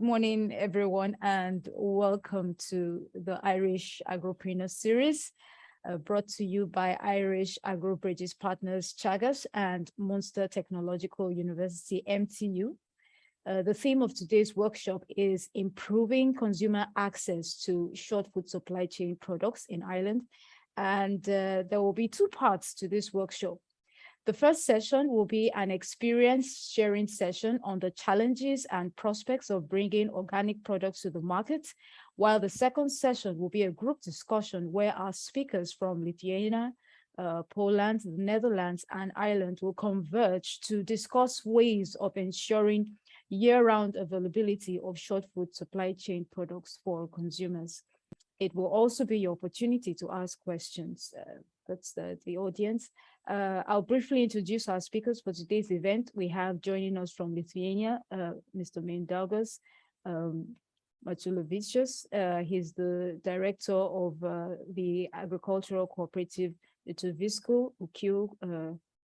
morning, everyone, and welcome to the Irish Agropreneur Series, brought to you by Irish agroBRIDGES partners TEAGASC and Munster Technological University MTU. The theme of today's workshop is improving consumer access to short food supply chain products in Ireland. And there will be two parts to this workshop. The first session will be an experience sharing session on the challenges and prospects of bringing organic products to the market, while the second session will be a group discussion where our speakers from Lithuania, Poland, the Netherlands, and Ireland will converge to discuss ways of ensuring year-round availability of short food supply chain products for consumers. It will also be your opportunity to ask questions. That's the audience. I'll briefly introduce our speakers for today's event. We have joining us from Lithuania, Mr. Mindaugas Maciulevičius. He's the director of the Agricultural Cooperative Lietuviško, ūkio,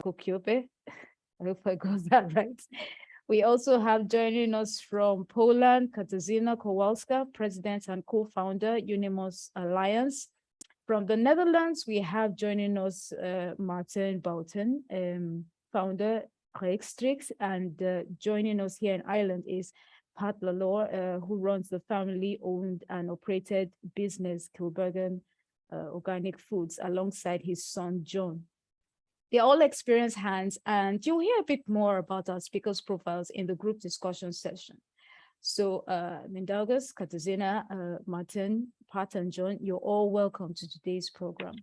kokybė. I hope I got that right. We also have joining us from Poland, Katarzyna Kowalska, president and co-founder, UNIMOS Alliance. From the Netherlands, we have joining us Maarten Bouten, founder, Rechtstreex, and joining us here in Ireland is Pat Lalor, who runs the family-owned and operated business Kilbeggan Organic Foods, alongside his son, John. They're all experienced hands, and you'll hear a bit more about our speakers' profiles in the group discussion session. So Mindaugas, Katarzyna, Maarten, Pat, and John, you're all welcome to today's program.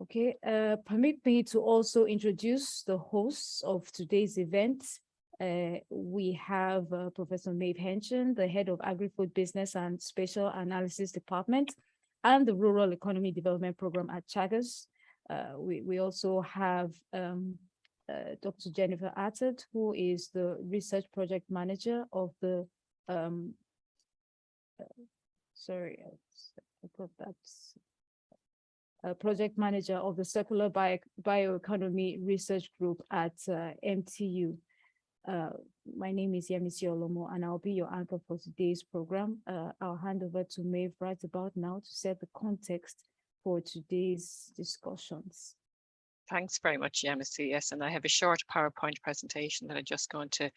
Okay, permit me to also introduce the hosts of today's event. We have Professor Maeve Henchen, the head of Agri-Food Business and Spatial Analysis Department and the Rural Economy Development Program at TEAGASC. We also have Dr. Jennifer Attard, who is the research project manager of the, project manager of the Circular Bioeconomy Research Group at MTU. My name is Yemisi Olomo, and I'll be your anchor for today's program. I'll hand over to Maeve right about now to set the context for today's discussions. Thanks very much, Yemisi. Yes, and I have a short PowerPoint presentation that I'm just going to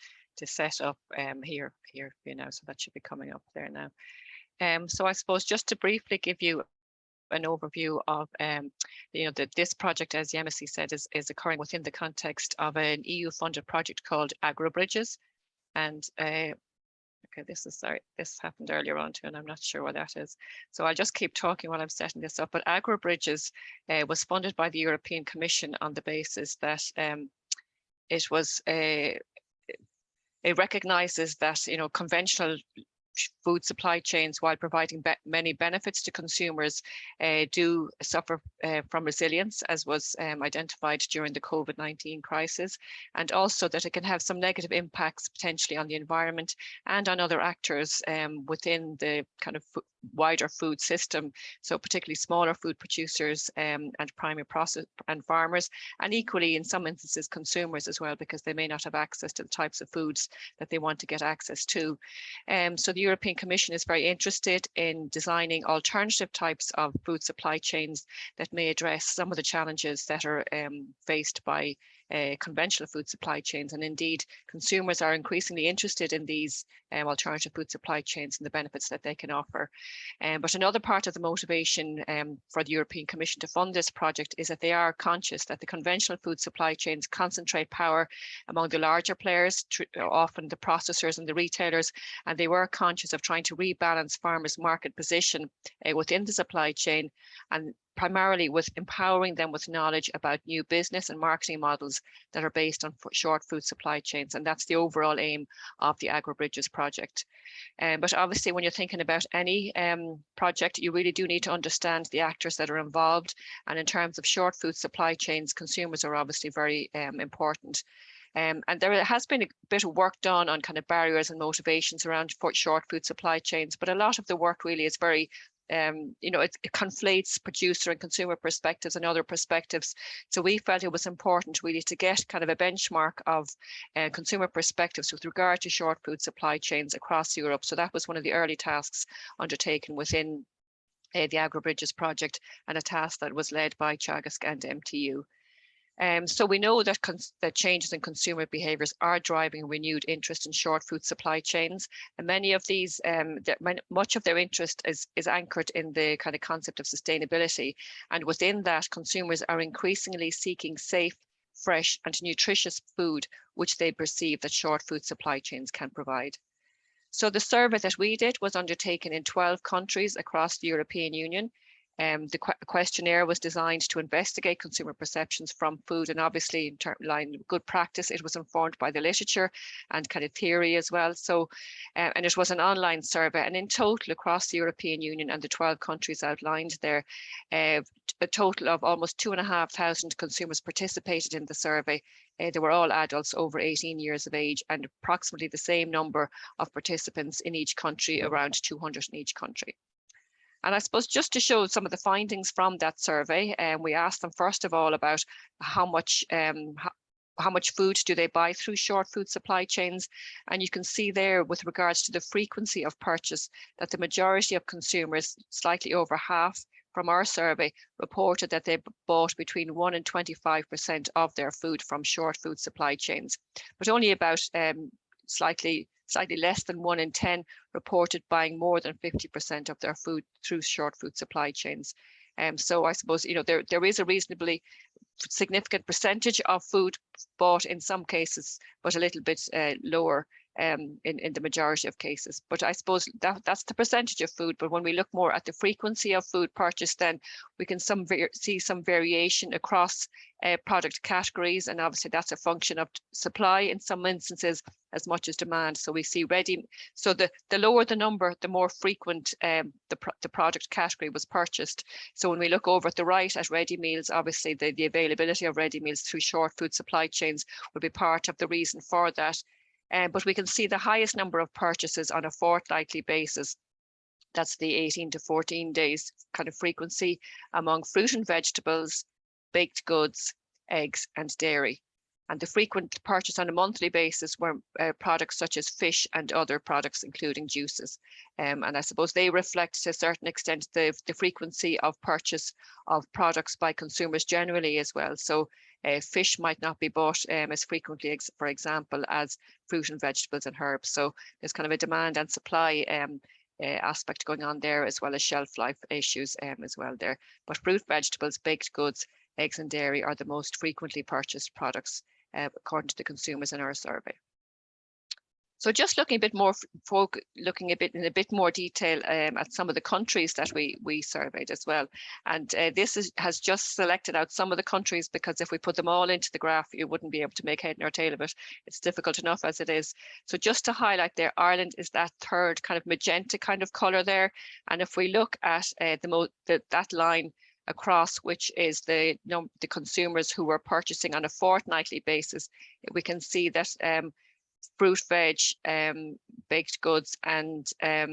set up here for you now, so that should be coming up there now. So I suppose just to briefly give you an overview of this project, as Yemisi said, is occurring within the context of an EU-funded project called agroBRIDGES, and okay, this happened earlier on too, and I'm not sure what that is. So I'll just keep talking while I'm setting this up. But agroBRIDGES was funded by the European Commission on the basis that it recognizes that conventional food supply chains, while providing many benefits to consumers, do suffer from resilience, as was identified during the COVID-19 crisis, and also that it can have some negative impacts potentially on the environment and on other actors within the kind of wider food system, so particularly smaller food producers and primary process and farmers, and equally in some instances consumers as well, because they may not have access to the types of foods that they want to get access to. So the European Commission is very interested in designing alternative types of food supply chains that may address some of the challenges that are faced by conventional food supply chains, and indeed consumers are increasingly interested in these alternative food supply chains and the benefits that they can offer. But another part of the motivation for the European Commission to fund this project is that they are conscious that the conventional food supply chains concentrate power among the larger players, often the processors and the retailers, and they were conscious of trying to rebalance farmers' market position within the supply chain, and primarily with empowering them with knowledge about new business and marketing models that are based on short food supply chains. And that's the overall aim of the agroBRIDGES project. But obviously, when you're thinking about any project, you really do need to understand the actors that are involved. And in terms of short food supply chains, consumers are obviously very important. And there has been a bit of work done on kind of barriers and motivations around short food supply chains, but a lot of the work really is very it conflates producer and consumer perspectives and other perspectives. So we felt it was important really to get kind of a benchmark of consumer perspectives with regard to short food supply chains across Europe. So that was one of the early tasks undertaken within the agroBRIDGES project, and a task that was led by TEAGASC and MTU. So we know that changes in consumer behaviours are driving renewed interest in short food supply chains, and many of these, much of their interest is anchored in the kind of concept of sustainability, and within that, consumers are increasingly seeking safe, fresh and nutritious food, which they perceive that short food supply chains can provide. So the survey that we did was undertaken in 12 countries across the European Union. The questionnaire was designed to investigate consumer perceptions from food, and obviously in line with good practice, it was informed by the literature and kind of theory as well. So, and it was an online survey, and in total across the European Union and the 12 countries outlined there, a total of almost 2,500 consumers participated in the survey. They were all adults over 18 years of age, and approximately the same number of participants in each country, around 200 in each country. And I suppose just to show some of the findings from that survey, we asked them first of all about how much food do they buy through short food supply chains. And you can see there with regards to the frequency of purchase that the majority of consumers, slightly over half from our survey, reported that they bought between 1 and 25% of their food from short food supply chains, but only about slightly less than 1 in 10 reported buying more than 50% of their food through short food supply chains. So I suppose, there is a reasonably significant percentage of food bought in some cases, but a little bit lower in the majority of cases. But I suppose that's the percentage of food. But when we look more at the frequency of food purchased, then we can see some variation across product categories. And obviously that's a function of supply in some instances as much as demand. So we see so the lower the number, the more frequent the product category was purchased. So when we look over at the right at ready meals, obviously the availability of ready meals through short food supply chains will be part of the reason for that. But we can see the highest number of purchases on a fortnightly basis. That's the 18 to 14 days kind of frequency among fruit and vegetables, baked goods, eggs and dairy. And the frequent purchase on a monthly basis were products such as fish and other products, including juices. And I suppose they reflect to a certain extent the frequency of purchase of products by consumers generally as well. So fish might not be bought as frequently, for example, as fruit and vegetables and herbs. So there's kind of a demand and supply aspect going on there, as well as shelf life issues as well there. But fruit, vegetables, baked goods, eggs and dairy are the most frequently purchased products according to the consumers in our survey. So just looking a bit more, in a bit more detail at some of the countries that we surveyed as well. And this has just selected out some of the countries, because if we put them all into the graph, you wouldn't be able to make head nor tail of it. It's difficult enough as it is. So just to highlight there, Ireland is that third kind of magenta kind of colour there. And if we look at that line across, which is the consumers who were purchasing on a fortnightly basis, we can see that fruit, veg, baked goods and are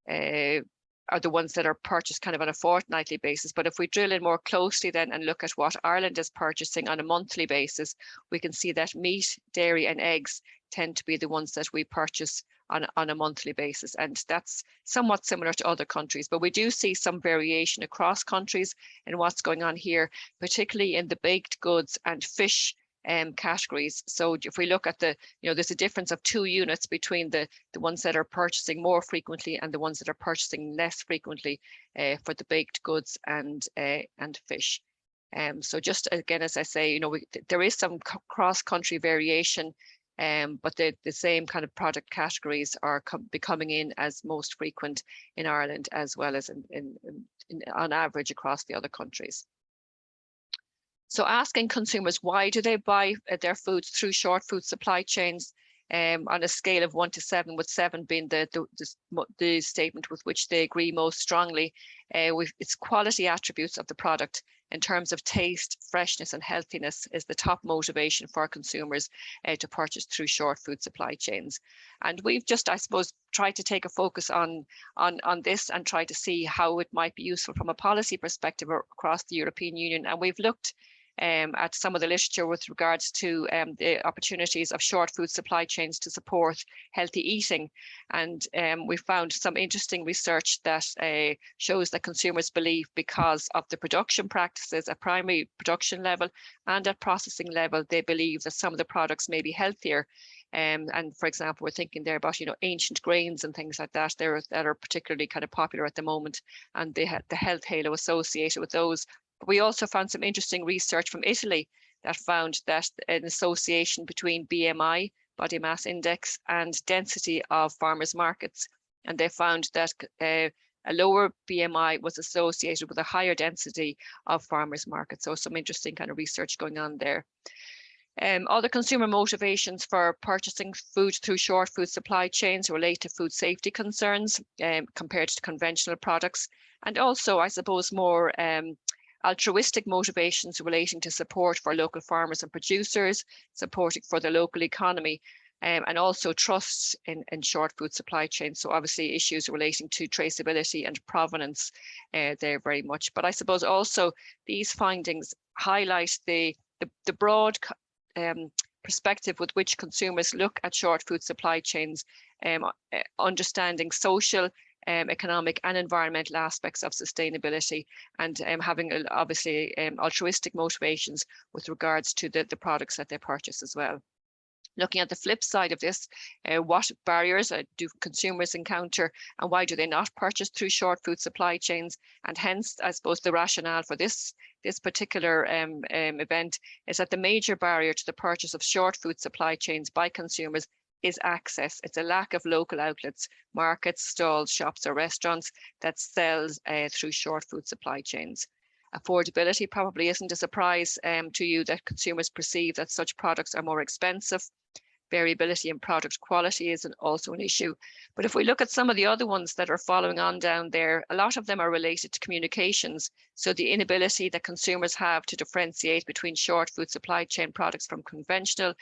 the ones that are purchased kind of on a fortnightly basis. But if we drill in more closely then and look at what Ireland is purchasing on a monthly basis, we can see that meat, dairy and eggs tend to be the ones that we purchase on a monthly basis. And that's somewhat similar to other countries, but we do see some variation across countries in what's going on here, particularly in the baked goods and fish categories. So if we look at there's a difference of 2 units between the ones that are purchasing more frequently and the ones that are purchasing less frequently for the baked goods and fish. So just again, as I say, there is some cross-country variation, but the same kind of product categories are becoming in as most frequent in Ireland, as well as on average across the other countries. So asking consumers, why do they buy their foods through short food supply chains? on a scale of 1 to 7, with 7 being the statement with which they agree most strongly. Its quality attributes of the product in terms of taste, freshness and healthiness is the top motivation for consumers to purchase through short food supply chains. And we've just, I suppose, tried to take a focus on this and try to see how it might be useful from a policy perspective across the European Union. And we've looked at some of the literature with regards to the opportunities of short food supply chains to support healthy eating. And we found some interesting research that shows that consumers believe, because of the production practices at primary production level and at processing level, they believe that some of the products may be healthier. And for example, we're thinking there about, ancient grains and things like that that are particularly kind of popular at the moment, and they had the health halo associated with those. We also found some interesting research from Italy that found that an association between BMI, body mass index, and density of farmers' markets. And they found that a lower BMI was associated with a higher density of farmers' markets. So some interesting kind of research going on there. Other consumer motivations for purchasing food through short food supply chains relate to food safety concerns compared to conventional products. And also, I suppose, more altruistic motivations relating to support for local farmers and producers, supporting for the local economy, and also trust in short food supply chains. So obviously issues relating to traceability and provenance there very much. But I suppose also these findings highlight the broad perspective with which consumers look at short food supply chains, understanding social, economic and environmental aspects of sustainability, and having obviously altruistic motivations with regards to the products that they purchase as well. Looking at the flip side of this, what barriers do consumers encounter, and why do they not purchase through short food supply chains? And hence, I suppose, the rationale for this particular event is that the major barrier to the purchase of short food supply chains by consumers is access. It's a lack of local outlets, markets, stalls, shops or restaurants that sells through short food supply chains. Affordability probably isn't a surprise to you, that consumers perceive that such products are more expensive. Variability in product quality is also an issue. But if we look at some of the other ones that are following on down there, a lot of them are related to communications. So the inability that consumers have to differentiate between short food supply chain products from conventional,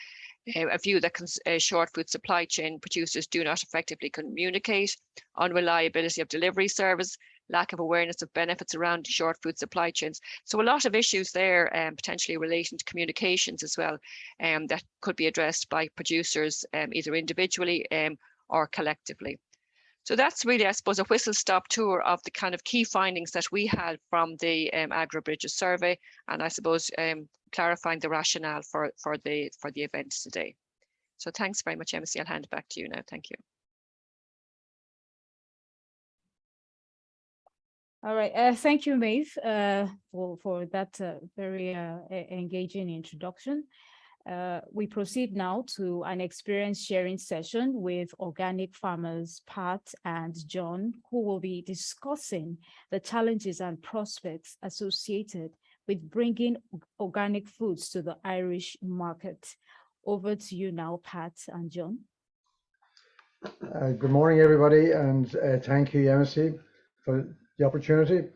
a view that short food supply chain producers do not effectively communicate, unreliability of delivery service, lack of awareness of benefits around short food supply chains. So a lot of issues there, potentially relating to communications as well, that could be addressed by producers either individually or collectively. So that's really, I suppose, a whistle-stop tour of the kind of key findings that we had from the agroBRIDGES survey, and I suppose clarifying the rationale for the event today. So thanks very much, Emma. I'll hand it back to you now. Thank you. All right, thank you, Maeve, for that very engaging introduction. We proceed now to an experience sharing session with organic farmers Pat and John, who will be discussing the challenges and prospects associated with bringing organic foods to the Irish market. Over to you now, Pat and John. Good morning, everybody, and thank you, Emma, for the opportunity.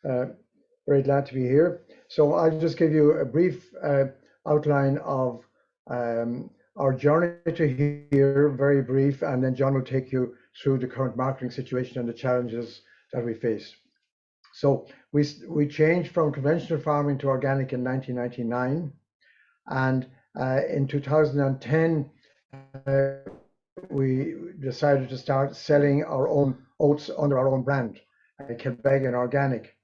Very glad to be here. So I'll just give you a brief outline of our journey to here, very brief, and then John will take you through the current marketing situation and the challenges that we face. So we changed from conventional farming to organic in 1999, and in 2010 we decided to start selling our own oats under our own brand, Kilbeggan Organic.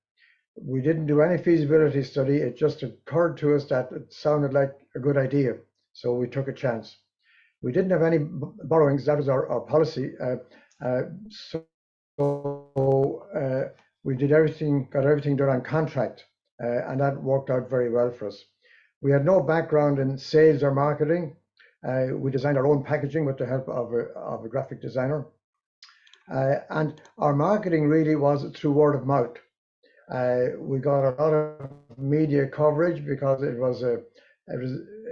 We didn't do any feasibility study. It just occurred to us that it sounded like a good idea, so we took a chance. We didn't have any borrowings. That was our policy. We did everything, got everything done on contract, and that worked out very well for us. We had no background in sales or marketing. We designed our own packaging with the help of a graphic designer. And our marketing really was through word of mouth. We got a lot of media coverage because it was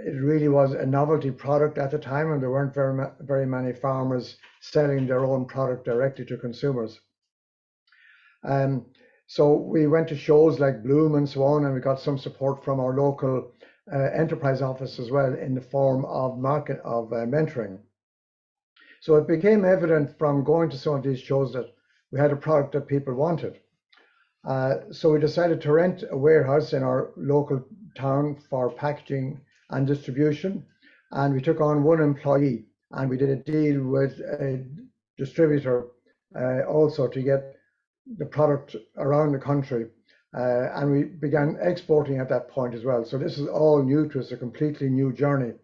it really was a novelty product at the time, and there weren't very many farmers selling their own product directly to consumers. So we went to shows like Bloom and so on, and we got some support from our local enterprise office as well in the form of mentoring. So it became evident from going to some of these shows that we had a product that people wanted. So we decided to rent a warehouse in our local town for packaging and distribution, and we took on one employee, and we did a deal with a distributor also to get the product around the country, and we began exporting at that point as well. So this is all new to us, a completely new journey,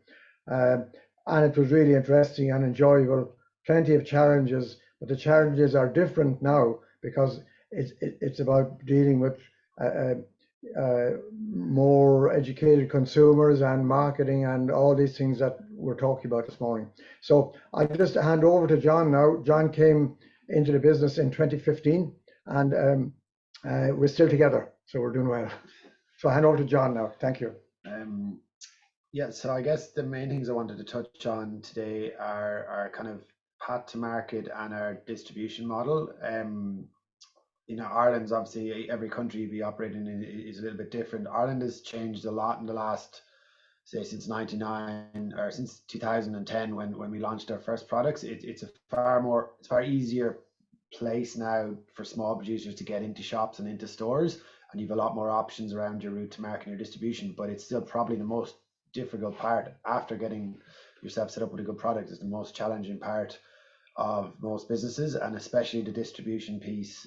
and it was really interesting and enjoyable. Plenty of challenges, but the challenges are different now because it's about dealing with more educated consumers and marketing and all these things that we're talking about this morning. So I just hand over to John now. John came into the business in 2015, and we're still together, so we're doing well. So I hand over to John now. Thank you. Yeah, so I guess the main things I wanted to touch on today are kind of path to market and our distribution model. You know, Ireland's obviously, every country we operate in is a little bit different. Ireland has changed a lot in the last, say, since 99 or since 2010 when we launched our first products. It's a far easier place now for small producers to get into shops and into stores, and you have a lot more options around your route to market and your distribution. But it's still probably the most difficult part after getting yourself set up with a good product. Is the most challenging part of most businesses, and especially the distribution piece.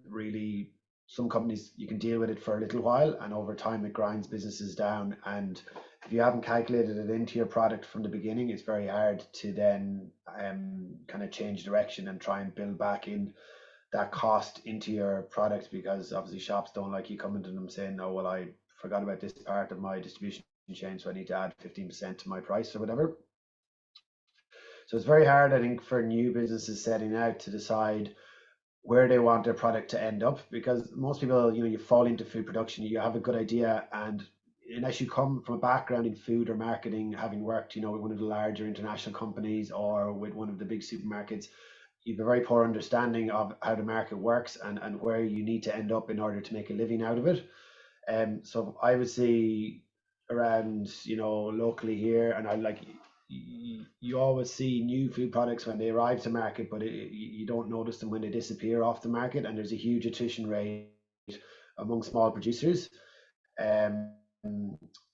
Really, some companies, you can deal with it for a little while, and over time it grinds businesses down. And if you haven't calculated it into your product from the beginning, it's very hard to then kind of change direction and try and build back in that cost into your product, because obviously shops don't like you coming to them saying, oh, well, I forgot about this part of my distribution chain, so I need to add 15% to my price or whatever. So it's very hard, I think, for new businesses setting out to decide where they want their product to end up, because most people, you know, you fall into food production, you have a good idea, and unless you come from a background in food or marketing, having worked, you know, with one of the larger international companies or with one of the big supermarkets, you have a very poor understanding of how the market works and where you need to end up in order to make a living out of it. So I would say around, you know, locally here, and I like, you always see new food products when they arrive to market, but you don't notice them when they disappear off the market, and there's a huge attrition rate among small producers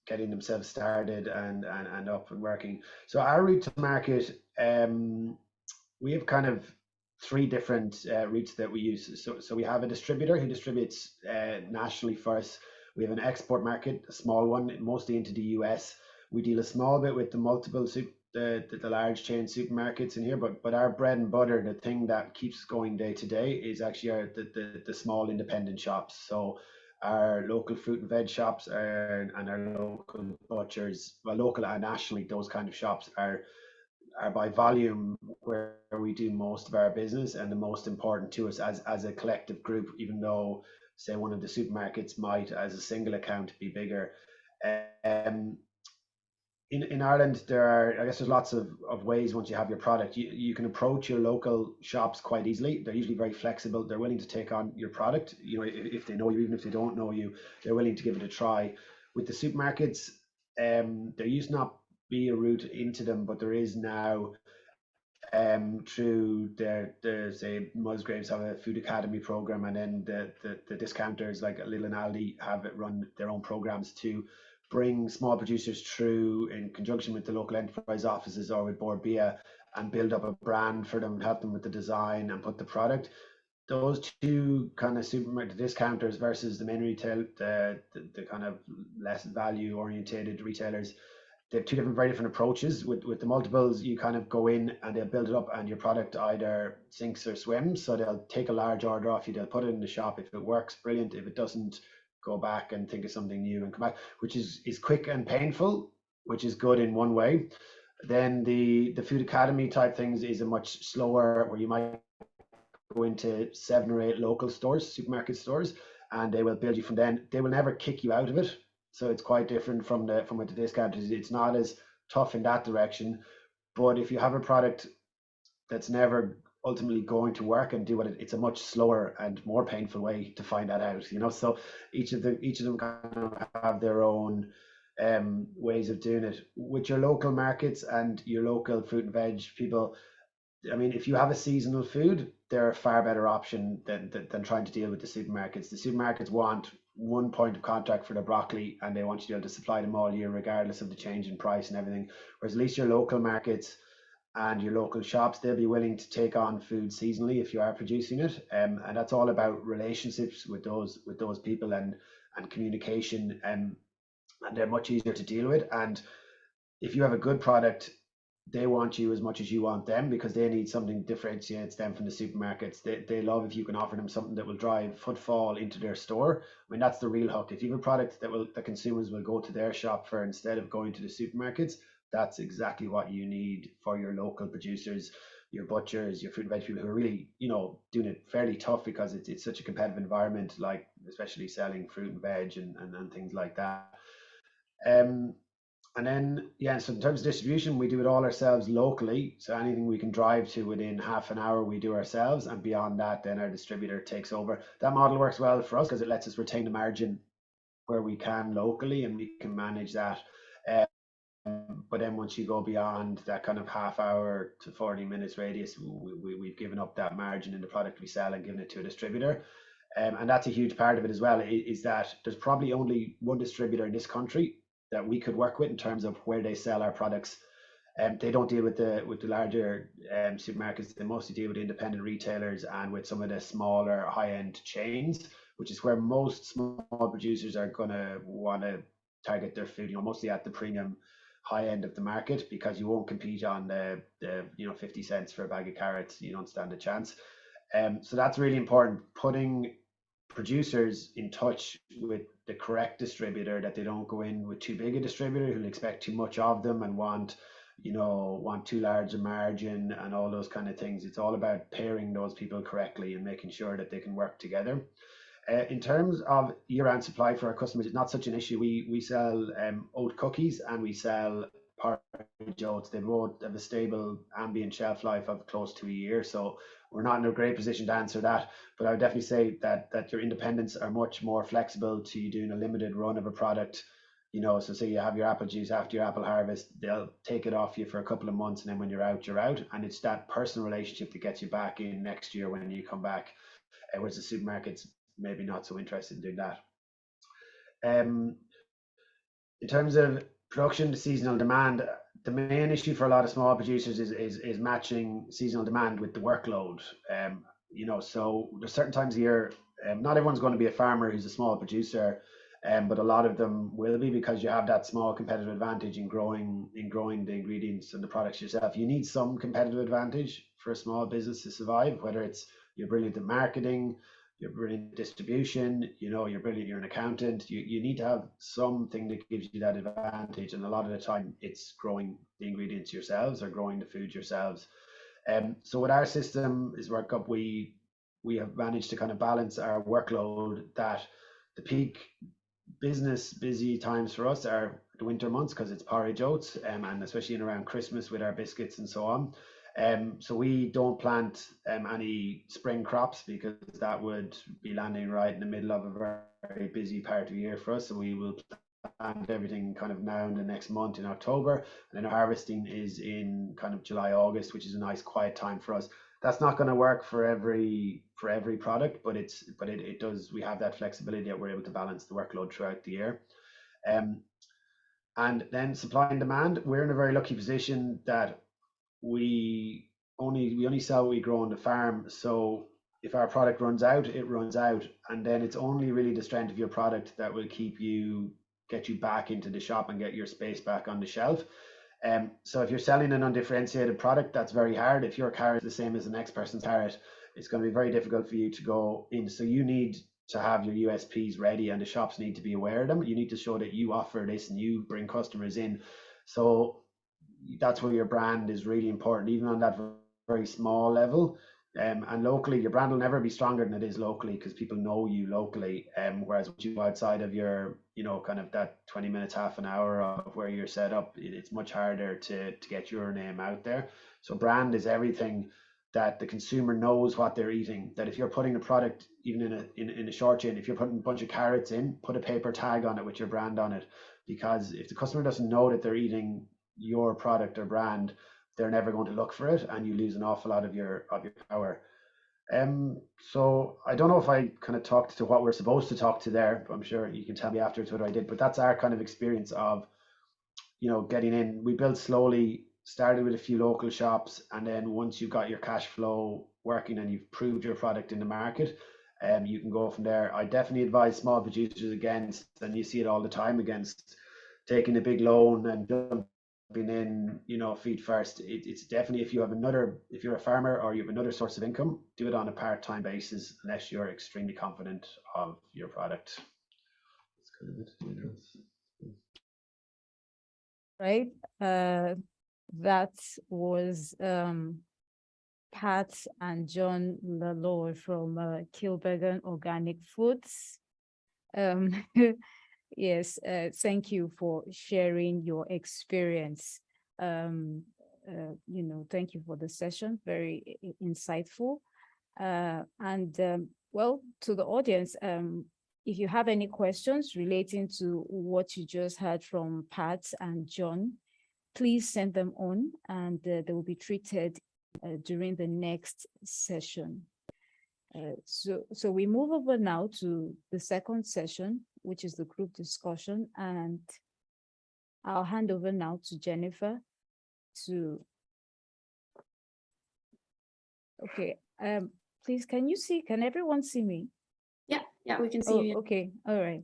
getting themselves started and up and working. So our route to market, we have kind of three different routes that we use. So we have a distributor who distributes nationally for us. We have an export market, a small one, mostly into the US. We deal a small bit with the the large chain supermarkets in here, but our bread and butter, the thing that keeps going day to day, is actually the small independent shops. So our local fruit and veg shops and our local butchers, well, local and nationally, those kind of shops are by volume where we do most of our business and the most important to us as a collective group, even though, say, one of the supermarkets might, as a single account, be bigger. In Ireland, there's lots of ways. Once you have your product, you can approach your local shops quite easily. They're usually very flexible. They're willing to take on your product. You know, if they know you, even if they don't know you, they're willing to give it a try. With the supermarkets, there used not be a route into them, but there is now. Through their say Musgraves have a food academy program, and then the discounters like Lidl and Aldi have run their own programs to bring small producers through in conjunction with the local enterprise offices or with Board BIA and build up a brand for them, help them with the design and put the product. Those two kind of supermarket discounters versus the main retail, the kind of less value orientated retailers, they have two very different approaches. With the multiples, you kind of go in and they'll build it up, and your product either sinks or swims. So they'll take a large order off you, they'll put it in the shop. If it works, brilliant. If it doesn't, go back and think of something new and come back, which is quick and painful, which is good in one way. Then the food academy type things is a much slower, where you might go into 7 or 8 local stores, supermarket stores, and they will build you from then. They will never kick you out of it. So it's quite different from what the discounters. It's not as tough in that direction. But if you have a product that's never ultimately going to work and do what it's a much slower and more painful way to find that out, you know. So each of them kind of have their own ways of doing it. With your local markets and your local fruit and veg people, I mean, if you have a seasonal food, they're a far better option than trying to deal with the supermarkets. The supermarkets want one point of contact for the broccoli, and they want you to be able to supply them all year, regardless of the change in price and everything. Whereas at least your local markets and your local shops, they'll be willing to take on food seasonally if you are producing it. And that's all about relationships with those people and communication. And they're much easier to deal with. And if you have a good product, they want you as much as you want them, because they need something that differentiates them from the supermarkets. They love if you can offer them something that will drive footfall into their store. I mean, that's the real hook. If you have a product that consumers will go to their shop for instead of going to the supermarkets, that's exactly what you need for your local producers, your butchers, your fruit and veg people who are really, you know, doing it fairly tough because it's such a competitive environment, like especially selling fruit and veg and things like that. And then, yeah, so in terms of distribution, we do it all ourselves locally. So anything we can drive to within half an hour, we do ourselves. And beyond that, then our distributor takes over. That model works well for us because it lets us retain the margin where we can locally, and we can manage that. But then once you go beyond that kind of half hour to 40 minutes radius, we've given up that margin in the product we sell and given it to a distributor. And that's a huge part of it as well, is that there's probably only one distributor in this country that we could work with in terms of where they sell our products. They don't deal with the larger supermarkets. They mostly deal with independent retailers and with some of the smaller high-end chains, which is where most small producers are going to want to target their food, you know, mostly at the premium high end of the market, because you won't compete on the 50 cents for a bag of carrots. You don't stand a chance. So that's really important, putting producers in touch with the correct distributor, that they don't go in with too big a distributor who'll expect too much of them and want too large a margin and all those kind of things. It's all about pairing those people correctly and making sure that they can work together. In terms of year-round supply for our customers, it's not such an issue. We sell oat cookies and we sell porridge oats. They both have a stable ambient shelf life of close to a year, so we're not in a great position to answer that. But I would definitely say that your independents are much more flexible to you doing a limited run of a product. You know, so say you have your apple juice after your apple harvest, they'll take it off you for a couple of months, and then when you're out, you're out. And it's that personal relationship that gets you back in next year when you come back. Whereas the supermarkets maybe not so interested in doing that. In terms of production to seasonal demand, the main issue for a lot of small producers is matching seasonal demand with the workload. So there's certain times of year, not everyone's going to be a farmer who's a small producer, but a lot of them will be, because you have that small competitive advantage in growing the ingredients and the products yourself. You need some competitive advantage for a small business to survive, whether it's you're brilliant at marketing, you're brilliant at distribution, you're brilliant, you're an accountant. You need to have something that gives you that advantage. And a lot of the time it's growing the ingredients yourselves or growing the food yourselves. So with our system is workup, we have managed to kind of balance our workload, that the peak business busy times for us are the winter months, because it's porridge oats, and especially in around Christmas with our biscuits and so on. So we don't plant any spring crops, because that would be landing right in the middle of a very busy part of the year for us. So we will plant everything kind of now in the next month in October, and then harvesting is in kind of July, August, which is a nice quiet time for us. That's not going to work for every product, but it does. We have that flexibility that we're able to balance the workload throughout the year. And then supply and demand, we're in a very lucky position that we only sell what we grow on the farm. So if our product runs out, it runs out, and then it's only really the strength of your product that will get you back into the shop and get your space back on the shelf. So if you're selling an undifferentiated product, that's very hard. If your carrot is the same as the next person's carrot, it's going to be very difficult for you to go in. So you need to have your USPs ready, and the shops need to be aware of them. You need to show that you offer this and you bring customers in. So that's where your brand is really important, even on that very small level. And locally, your brand will never be stronger than it is locally because people know you locally. Whereas when you go outside of your, kind of that 20 minutes, half an hour of where you're set up, it's much harder to get your name out there. So brand is everything, that the consumer knows what they're eating. That if you're putting a product, even in a short chain, if you're putting a bunch of carrots in, put a paper tag on it with your brand on it, because if the customer doesn't know that they're eating your product or brand, they're never going to look for it, and you lose an awful lot of your power. So I don't know if I kind of talked to what we're supposed to talk to there, but I'm sure you can tell me afterwards whether I did. But that's our kind of experience of, getting in. We built slowly, started with a few local shops, and then once you've got your cash flow working and you've proved your product in the market, you can go from there. I definitely advise small producers against, and you see it all the time, against taking a big loan and jumping in, feet first. It's definitely, if you're a farmer or you have another source of income, do it on a part-time basis unless you're extremely confident of your product. That's kind of it. Right. That was Pat and John Lalor from Kilbeggan Organic Foods. Yes, thank you for sharing your experience. Thank you for the session, very insightful. Well, to the audience, if you have any questions relating to what you just heard from Pat and John, please send them on, and they will be treated during the next session. So we move over now to the second session, which is the group discussion, and I'll hand over now to Jennifer to. Okay, please, can everyone see me? Yeah, we can see you. Okay, all right.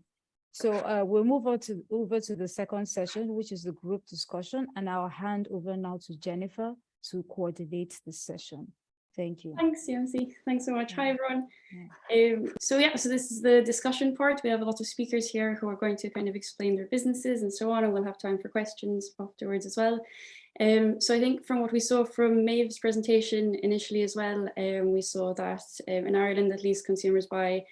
So we'll move over to the second session, which is the group discussion, and I'll hand over now to Jennifer to coordinate the session. Thank you. Thanks, Yamsi. Thanks so much. Hi, everyone. So this is the discussion part. We have a lot of speakers here who are going to kind of explain their businesses and so on, and we'll have time for questions afterwards as well. So I think from what we saw from Maeve's presentation initially as well, we saw that in Ireland, at least, consumers buy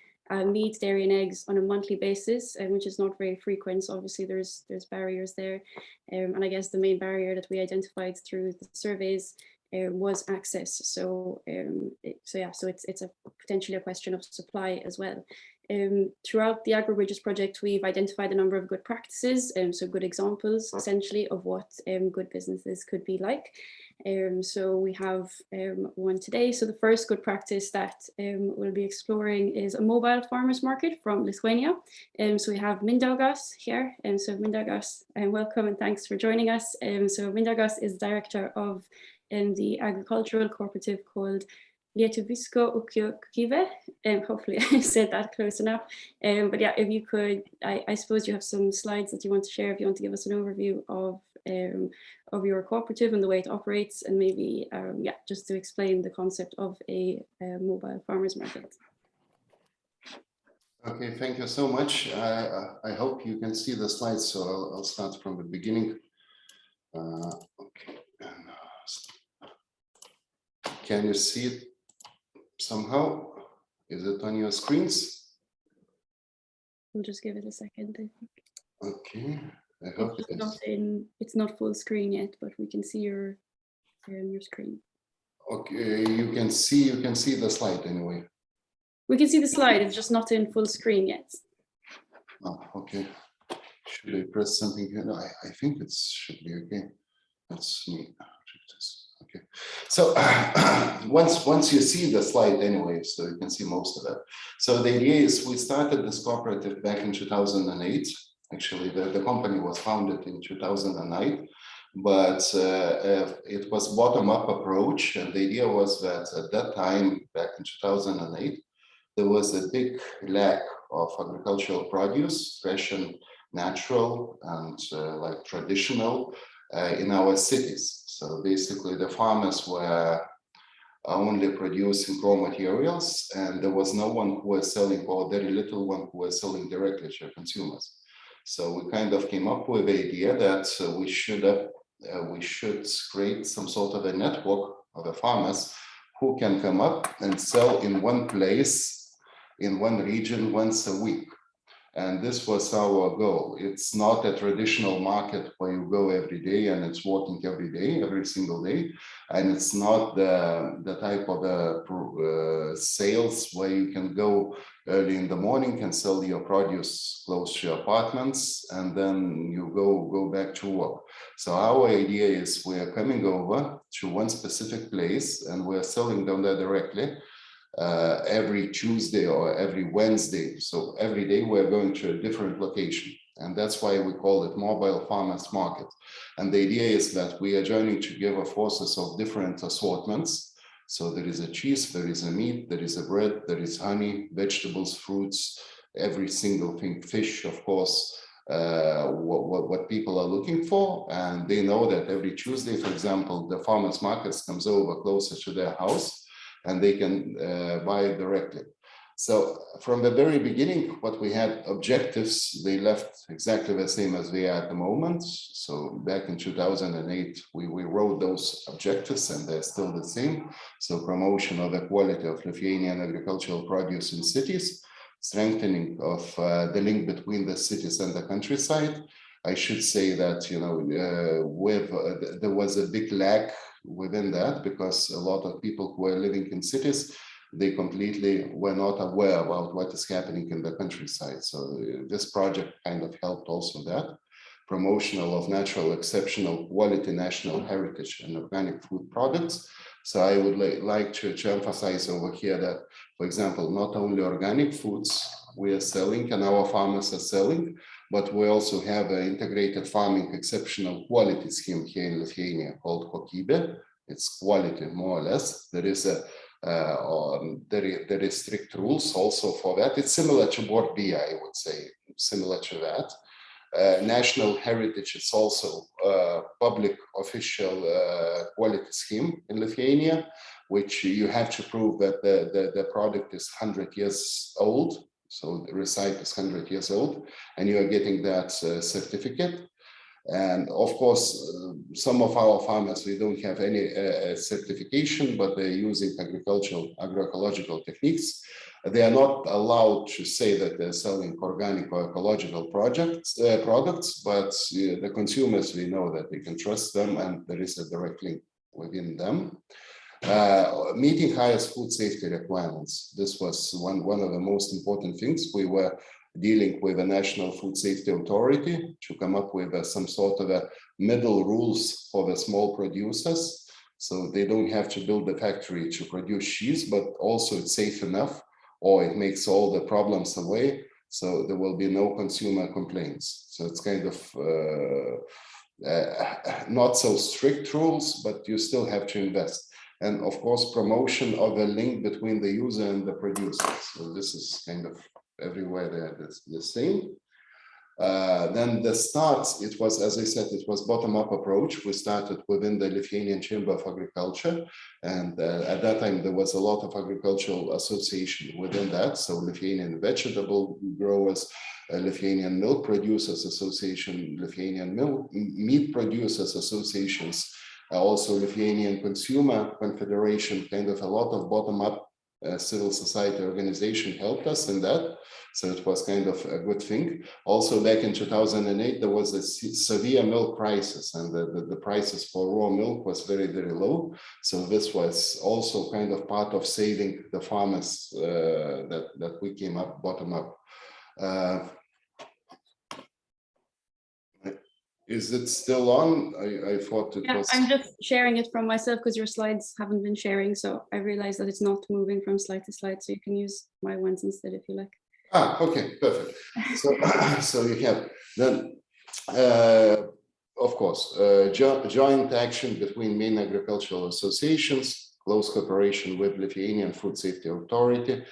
meat, dairy and eggs on a monthly basis, which is not very frequent. So obviously there's barriers there. And I guess the main barrier that we identified through the surveys was access. So it's potentially a question of supply as well. Throughout the agroBRIDGES project, we've identified a number of good practices, so good examples essentially of what good businesses could be like. So we have one today. So the first good practice that we'll be exploring is a mobile farmers market from Lithuania. So we have Mindaugas here. So Mindaugas, welcome and thanks for joining us. So Mindaugas is director of the agricultural cooperative called Lietuviško, ūkio, kokybė. Hopefully I said that close enough. But yeah, if you could, I suppose you have some slides that you want to share, if you want to give us an overview of your cooperative and the way it operates, and maybe just to explain the concept of a mobile farmers market. Okay, thank you so much. I hope you can see the slides, so I'll start from the beginning. Okay. Can you see it somehow? Is it on your screens? We'll just give it a second, I think. Okay, I hope it's not full screen yet, but we can see your screen. Okay, you can see the slide anyway. We can see the slide, it's just not in full screen yet. Oh, okay. Should I press something here? No, I think it should be okay. That's me. Okay, so once you see the slide anyway, so you can see most of it. So the idea is we started this cooperative back in 2008. Actually, the company was founded in 2009, but it was bottom-up approach. And the idea was that at that time, back in 2008, there was a big lack of agricultural produce, fresh and natural and like traditional in our cities. So basically the farmers were only producing raw materials, and there was no one who was selling, or very little one who was selling directly to consumers. So we kind of came up with the idea that we should create some sort of a network of the farmers who can come up and sell in one place, in one region once a week. And this was our goal. It's not a traditional market where you go every day and it's working every day, every single day. And it's not the type of sales where you can go early in the morning and sell your produce close to your apartments and then you go back to work. So our idea is we are coming over to one specific place and we're selling down there directly. Every Tuesday or every Wednesday. So every day we're going to a different location. And that's why we call it mobile farmers market. And the idea is that we are joining together forces of different assortments. So there is a cheese, there is a meat, there is a bread, there is honey, vegetables, fruits, every single thing, fish, of course, what people are looking for. And they know that every Tuesday, for example, the farmers markets comes over closer to their house and they can buy it directly. So from the very beginning, what we had objectives, they left exactly the same as they are at the moment. So back in 2008, we wrote those objectives and they're still the same. So promotion of the quality of Lithuanian agricultural produce in cities, strengthening of the link between the cities and the countryside. I should say that, you know, there was a big lack within that because a lot of people who are living in cities, they completely were not aware about what is happening in the countryside. So this project kind of helped also that. Promotional of natural, exceptional quality, national heritage and organic food products. So I would like to emphasize over here that, for example, not only organic foods we are selling and our farmers are selling, but we also have an integrated farming exceptional quality scheme here in Lithuania called kokybė. It's quality, more or less. There is there is strict rules also for that. It's similar to ūkio, I would say, similar to that. National heritage is also a public official quality scheme in Lithuania, which you have to prove that the product is 100 years old. So the site is 100 years old, and you are getting that certificate. And of course, some of our farmers, we don't have any certification, but they're using agroecological techniques. They are not allowed to say that they're selling organic or ecological products, but the consumers, we know that they can trust them and there is a direct link within them. Meeting highest food safety requirements. This was one of the most important things. We were dealing with a National Food Safety Authority to come up with some sort of a middle rules for the small producers. So they don't have to build a factory to produce cheese, but also it's safe enough, or it makes all the problems away. So there will be no consumer complaints. So it's kind of not so strict rules, but you still have to invest. And of course, promotion of a link between the user and the producer. So this is kind of everywhere there, the same. Then the start, it was, as I said, it was bottom-up approach. We started within the Lithuanian Chamber of Agriculture. And at that time, there was a lot of agricultural association within that. So Lithuanian Vegetable Growers, Lithuanian Milk Producers Association, Lithuanian Meat Producers Associations, also Lithuanian Consumer Confederation, kind of a lot of bottom-up civil society organization helped us in that. So it was kind of a good thing. Also back in 2008, there was a severe milk crisis and the prices for raw milk was very, very low. So this was also kind of part of saving the farmers that we came up bottom-up. Is it still on? I thought it was. I'm just sharing it from myself because your slides haven't been sharing. So I realized that it's not moving from slide to slide. So you can use my ones instead if you like. Ah, okay, perfect. So, so you have then, of course, joint action between main agricultural associations, close cooperation with Lithuanian Food Safety Authority.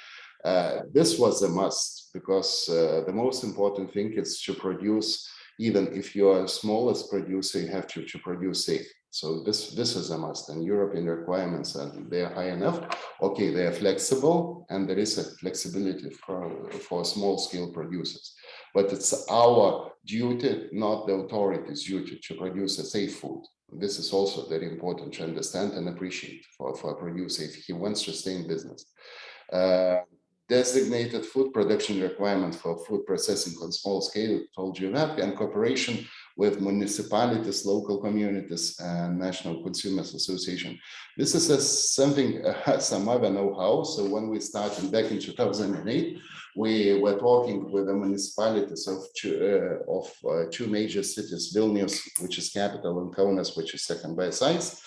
This was a must because the most important thing is to produce. Even if you are the smallest producer, you have to produce safe. So this is a must, and European requirements they are high enough. Okay, they are flexible, and there is a flexibility for small scale producers. But it's our duty, not the authorities' duty, to produce a safe food. This is also very important to understand and appreciate for a producer if he wants to stay in business. Designated food production requirement for food processing on small scale, told you that, and cooperation with municipalities, local communities, and National Consumers Association. This is something, some other know-how. So when we started back in 2008, we were talking with the municipalities of two major cities, Vilnius, which is capital, and Kaunas, which is second by size.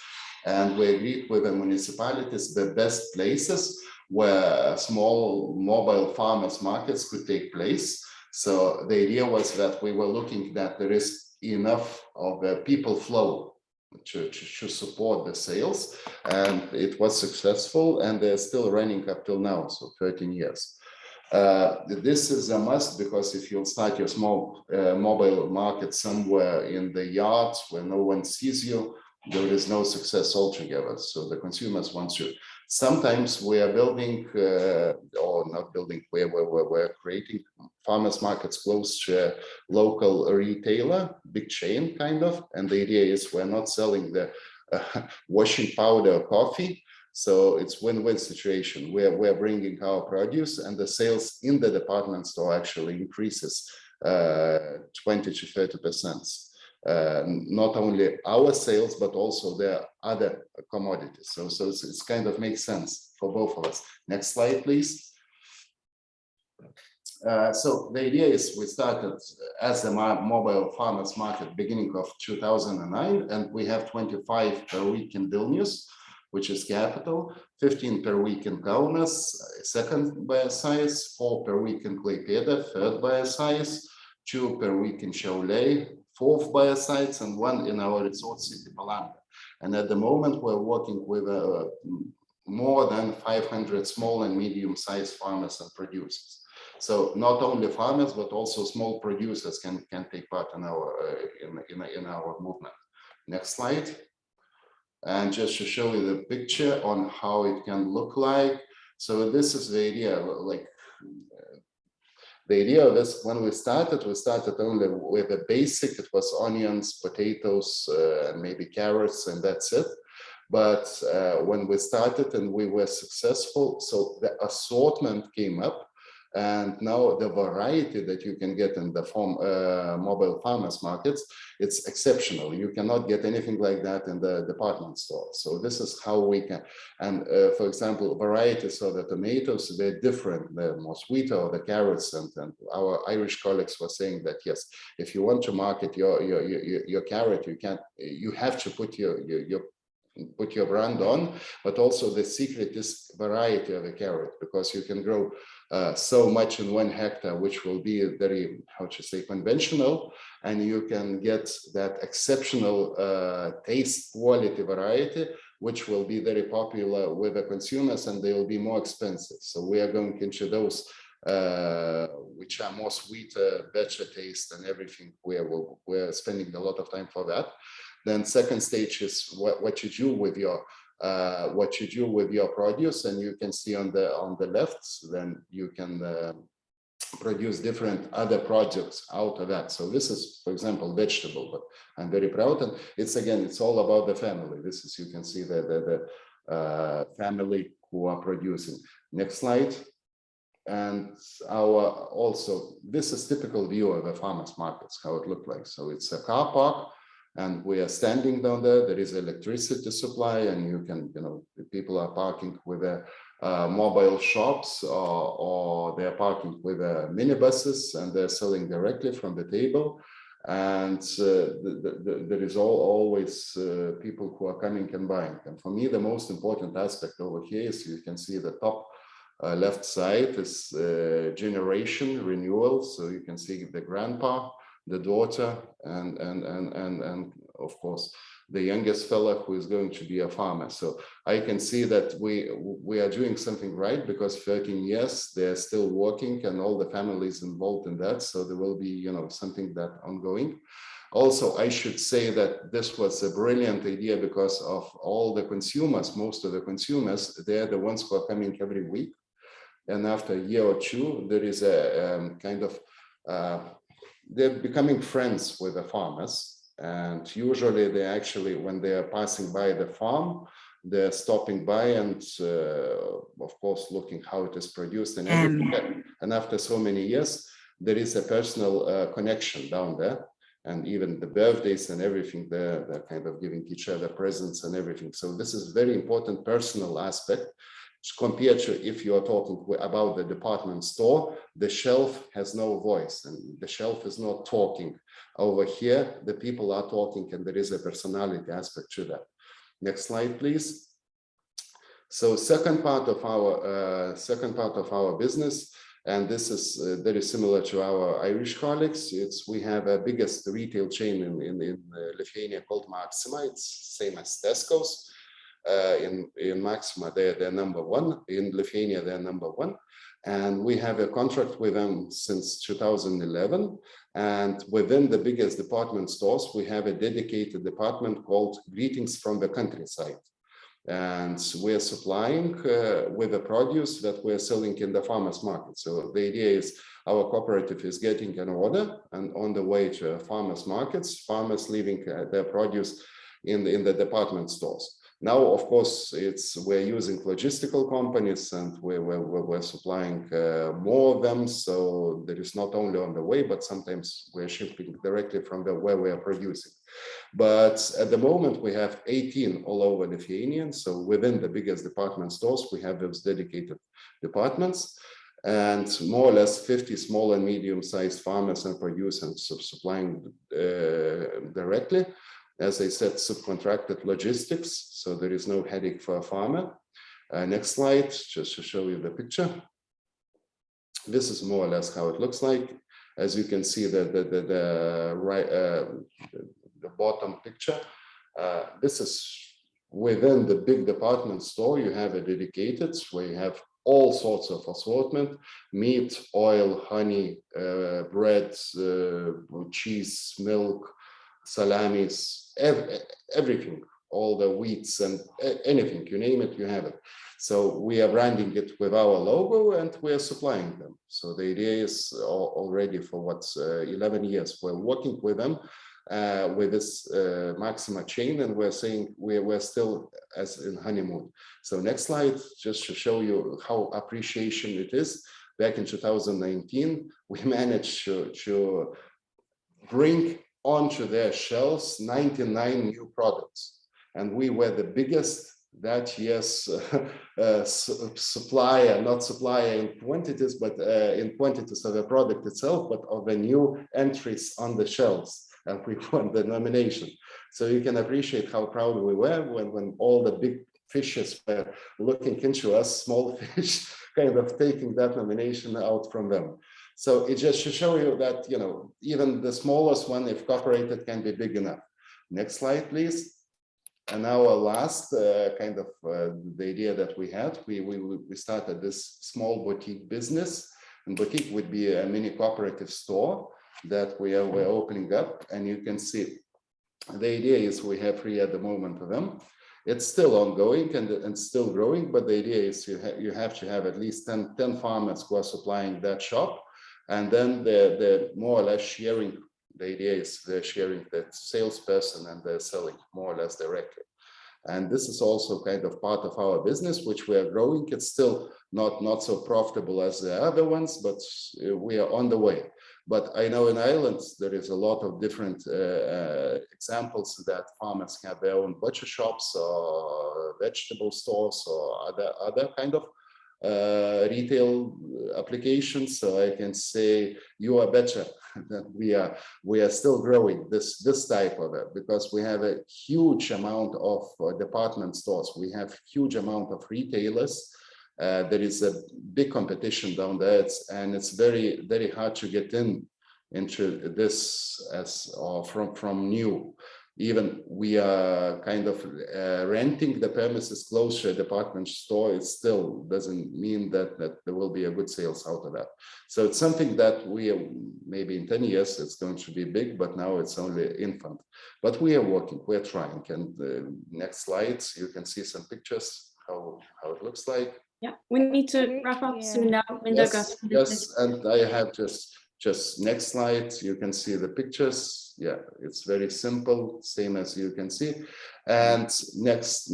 And we agreed with the municipalities the best places where small mobile farmers markets could take place. So the idea was that we were looking that there is enough of a people flow to support the sales, and it was successful, and they're still running up till now, so 13 years. This is a must, because if you'll start your small mobile market somewhere in the yards where no one sees you, there is no success altogether. So the consumers want to. Sometimes we are building, or not building, we're creating farmers markets close to a local retailer, big chain kind of. And the idea is we're not selling the washing powder or coffee. So it's win-win situation where we're bringing our produce, and the sales in the department store actually increases 20 to 30%. Not only our sales, but also the other commodities. So it's kind of makes sense for both of us. Next slide, please. So the idea is we started as a mobile farmers market beginning of 2009, and we have 25 per week in Vilnius, which is capital, 15 per week in Kaunas, second by size, 4 per week in Klaipėda, third by size, 2 per week in Šiauliai, fourth by sites, and 1 in our resort city, Palanga. And at the moment, we're working with more than 500 small and medium-sized farmers and producers. So not only farmers, but also small producers can take part in our movement. Next slide. And just to show you the picture on how it can look like. So this is the idea, like the idea of this, when we started only with a basic, it was onions, potatoes, maybe carrots, and that's it. But when we started and we were successful, so the assortment came up, and now the variety that you can get in the mobile farmers markets, it's exceptional. You cannot get anything like that in the department store. So this is how we can, and for example, varieties of the tomatoes, they're different, the more sweeter, or the carrots, and our Irish colleagues were saying that, yes, if you want to market your carrot, you have to put your brand on, but also the secret is variety of the carrot, because you can grow so much in 1 hectare, which will be very, how to say, conventional, and you can get that exceptional taste, quality, variety, which will be very popular with the consumers, and they will be more expensive. So we are going into those which are more sweeter, better taste, and everything. We're spending a lot of time for that. Then second stage is what you do with your produce, and you can see on the left, then you can produce different other products out of that. So this is, for example, vegetable, but I'm very proud, and it's all about the family. This is, you can see the family who are producing. Next slide. And this is typical view of the farmers markets, how it looked like. So it's a car park, and we are standing down there. There is electricity supply, and people are parking with mobile shops, or they're parking with minibuses, and they're selling directly from the table. And there is always people who are coming and buying. And for me, the most important aspect over here is you can see the top left side is generation renewal. So you can see the grandpa, the daughter, and of course the youngest fella who is going to be a farmer. So I can see that we are doing something right, because 13 years they're still working, and all the families involved in that. So there will be something that ongoing. Also, I should say that this was a brilliant idea, because of all the consumers. Most of the consumers, they're the ones who are coming every week, and after a year or two, there is a kind of they're becoming friends with the farmers, And usually they actually, when they are passing by the farm, they're stopping by and of course looking how it is produced and everything. And after so many years, there is a personal connection down there. And even the birthdays and everything, they're kind of giving each other presents and everything. So this is very important personal aspect compared to if you are talking about the department store. The shelf has no voice and the shelf is not talking. Over here, the people are talking and there is a personality aspect to that. Next slide, please. So second part of our business, and this is very similar to our Irish colleagues. We have a biggest retail chain in Lithuania called Maxima. It's same as Tesco's. In Maxima, they're number one. In Lithuania, they're number one. And we have a contract with them since 2011. And within the biggest department stores, we have a dedicated department called Greetings from the Countryside. And we're supplying with the produce that we're selling in the farmers market. So the idea is our cooperative is getting an order and on the way to farmers markets, farmers leaving their produce in the department stores. Now, of course, we're using logistical companies and we're supplying more of them. So there is not only on the way, but sometimes we're shipping directly from where we are producing. But at the moment, we have 18 all over Lithuania. So within the biggest department stores, we have those dedicated departments and more or less 50 small and medium-sized farmers and producers supplying directly. As I said, subcontracted logistics, so there is no headache for a farmer. Next slide, just to show you the picture. This is more or less how it looks like. As you can see, the bottom picture. This is within the big department store. You have a dedicated where you have all sorts of assortment: meat, oil, honey, bread, cheese, milk, salamis, everything, all the wheats and anything, you name it, you have it. So we are branding it with our logo and we are supplying them. So the idea is already for 11 years, we're working with them with this Maxima chain, and we're saying we're still as in honeymoon. So next slide, just to show you how appreciation it is. Back in 2019, we managed to bring onto their shelves 99 new products, and we were the biggest that year's supplier, not supplier in quantities, but in quantities of the product itself, but of the new entries on the shelves, and we won the nomination. So you can appreciate how proud we were when all the big fishes were looking into us, small fish, kind of taking that nomination out from them. So it just should show you that, you know, even the smallest one, if cooperated, can be big enough. Next slide, please. And our last the idea that we had, we started this small boutique business, and boutique would be a mini cooperative store that we're opening up. And you can see the idea is we have 3 at the moment of them. It's still ongoing and still growing, but the idea is you have to have at least 10 farmers who are supplying that shop. And then they're more or less sharing. The idea is they're sharing that salesperson and they're selling more or less directly. And this is also kind of part of our business, which we are growing. It's still not so profitable as the other ones, but we are on the way. But I know in Ireland, there is a lot of different examples that farmers have their own butcher shops or vegetable stores or other kind of retail applications. So I can say you are better than we are. We are still growing this type of it because we have a huge amount of department stores. We have huge amount of retailers. There is a big competition down there, and it's very, very hard to get into this from new. Even we are kind of renting the premises close to a department store. It still doesn't mean that there will be a good sales out of that. So it's something that we maybe in 10 years it's going to be big, but now it's only infant. But we are working, we're trying. And next slides, you can see some pictures how it looks like. Yeah, we need to wrap up soon now. Yes, and I have just Just next slide, you can see the pictures. Yeah, it's very simple, same as you can see. And next.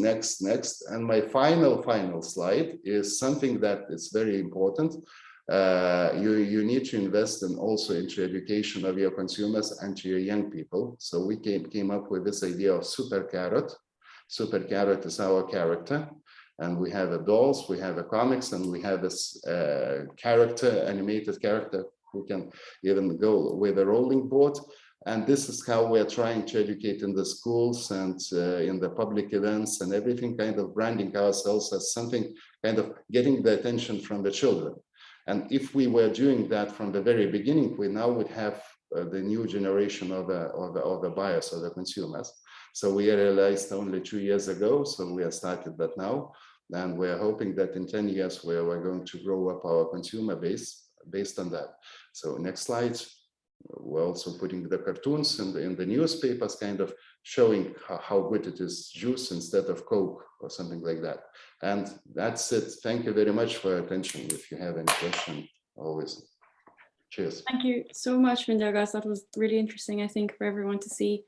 And my final slide is something that is very important. You need to invest in also into education of your consumers and to your young people. So we came up with this idea of Super Carrot. Super Carrot is our character. And we have a dolls, we have a comics, and we have this animated character who can even go with a rolling board. And this is how we're trying to educate in the schools and in the public events and everything, kind of branding ourselves as something, kind of getting the attention from the children. And if we were doing that from the very beginning, we now would have the new generation of the buyers, or the consumers. So we realized only 2 years ago, so we have started that now. And we're hoping that in 10 years, we're going to grow up our consumer base based on that. So next slide. We're also putting the cartoons in the newspapers, kind of showing how good it is juice instead of Coke or something like that. And that's it. Thank you very much for your attention. If you have any question, always. Cheers. Thank you so much, Mindaugas. That was really interesting, I think, for everyone to see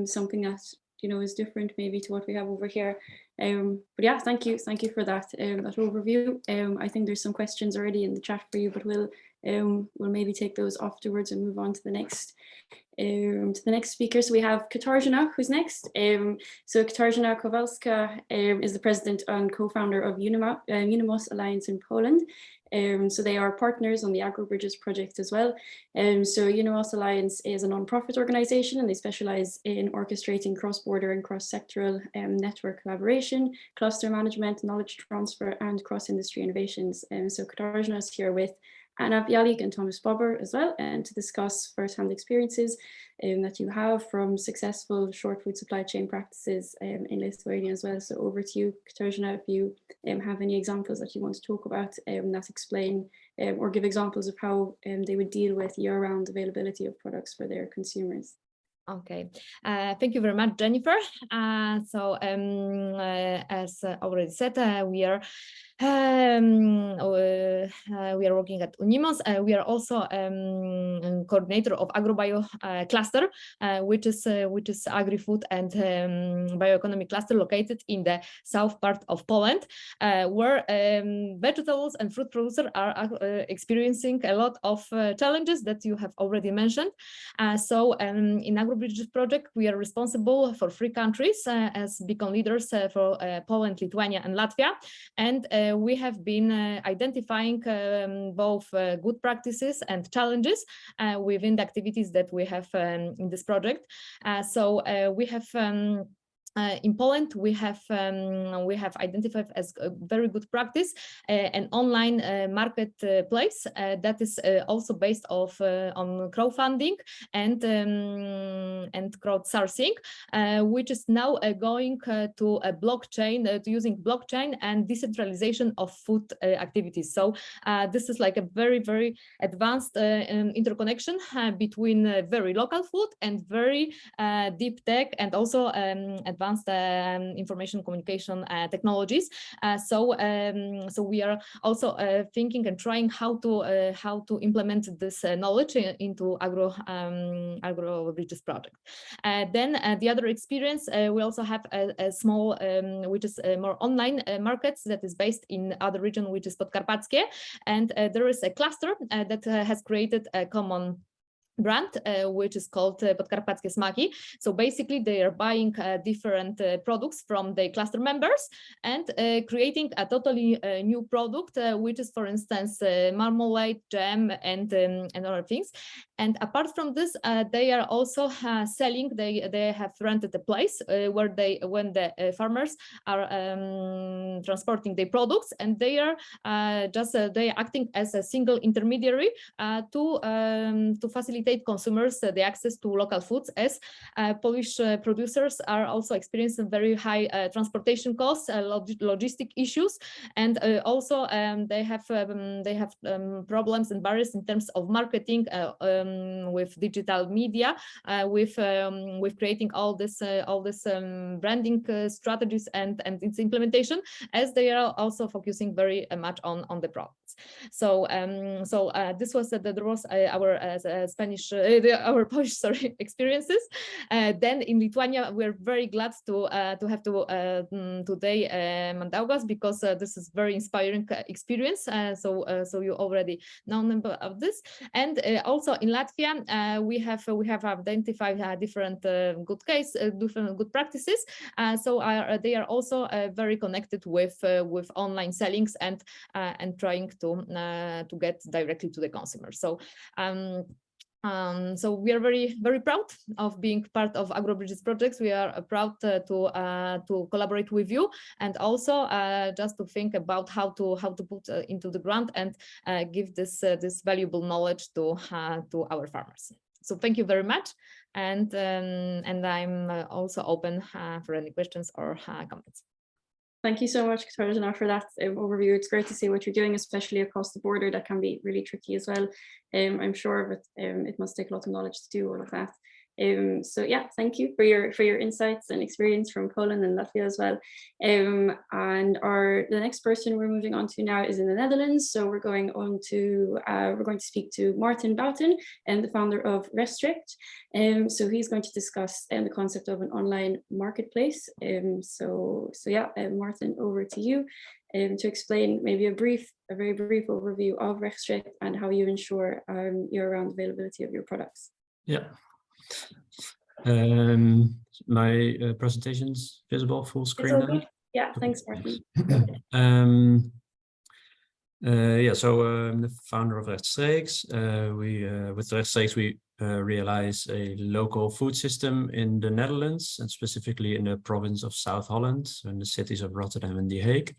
something that, you know, is different maybe to what we have over here. But yeah, thank you for that that overview. I think there's some questions already in the chat for you, but we'll maybe take those afterwards and move on to the next speaker. So we have Katarzyna, who's next. So Katarzyna Kowalska is the president and co-founder of UNIMOS Alliance in Poland. So they are partners on the agroBRIDGES project as well. So UNIMOS Alliance is a non-profit organization, and they specialize in orchestrating cross-border and cross-sectoral network collaboration, cluster management, knowledge transfer, and cross-industry innovations. So Katarzyna is here with Anna Bialik and Thomas Bobber as well, and to discuss first-hand experiences that you have from successful short food supply chain practices in Lithuania as well. So over to you, Katarzyna, if you have any examples that you want to talk about that explain or give examples of how they would deal with year-round availability of products for their consumers. Okay, thank you very much, Jennifer. So as already said, we are working at UNIMOS. We are also coordinator of agroBio cluster, which is agri-food and bioeconomy cluster located in the south part of Poland, where vegetables and fruit producers are experiencing a lot of challenges that you have already mentioned. So in agroBRIDGES project, we are responsible for 3 countries as beacon leaders for Poland, Lithuania, and Latvia, and we have been identifying both good practices and challenges within the activities that we have in this project. So we have in Poland, we have identified as a very good practice an online marketplace that is also based on crowdfunding and crowdsourcing, which is now going to a blockchain, to using blockchain and decentralization of food activities. So this is like a very, very advanced interconnection between very local food and very deep tech and also advanced information communication technologies. So we are also thinking and trying how to implement this knowledge into agroBRIDGES project. Then the other experience, we also have a small, which is more online markets that is based in other region, which is Podkarpackie, and there is a cluster that has created a common brand, which is called Podkarpackie Smaki. So basically they are buying different products from the cluster members and creating a totally new product, which is, for instance, marmalade, jam, and other things. And apart from this, they are also selling, they have rented a place where when the farmers are transporting their products, and they are they are acting as a single intermediary to facilitate facilitate consumers the access to local foods, as Polish producers are also experiencing very high transportation costs, logistic issues, and also they have problems and barriers in terms of marketing with digital media, with creating all this branding strategies and its implementation, as they are also focusing very much on the products. So this was our Polish experiences. Then in Lithuania, we're very glad to have today Mindaugas, because this is very inspiring experience. So you already know about this. And also in Latvia, we have identified different good practices. So they are also very connected with online sellings and trying to get directly to the consumer. So so we are very, very proud of being part of agroBRIDGES projects. We are proud to collaborate with you, and also just to think about how to put into the ground and give this valuable knowledge to our farmers. So thank you very much, and I'm also open for any questions or comments. Thank you so much, Katarzyna, for that overview. It's great to see what you're doing, especially across the border. That can be really tricky as well, I'm sure, but it must take a lot of knowledge to do all of that. So yeah, thank you for your insights and experience from Poland and Latvia as well. And the next person we're moving on to now is in the Netherlands. So we're going to speak to Maarten Bouten, and the founder of Rechtstreex. So he's going to discuss the concept of an online marketplace. So yeah, Maarten, over to you to explain maybe a very brief overview of Rechtstreex and how you ensure year-round availability of your products. Yeah. My presentation's visible full screen now? Yeah, thanks, Maarten. Yeah, so I'm the founder of Rechtstreex. With Rechtstreex, we realize a local food system in the Netherlands, and specifically in the province of South Holland, so in the cities of Rotterdam and The Hague.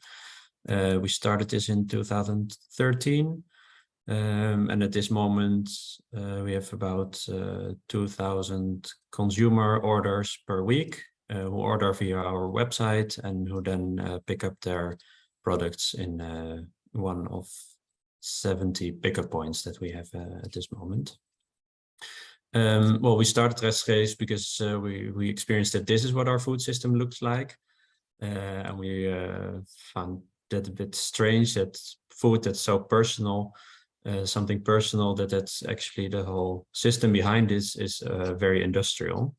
We started this in 2013. And at this moment, we have about 2,000 consumer orders per week who order via our website and who then pick up their products in one of 70 pickup points that we have at this moment. Well, we started Rechtstreex because we experienced that this is what our food system looks like. And we found that a bit strange, that food that's so personal, something personal, that's actually the whole system behind this is very industrial.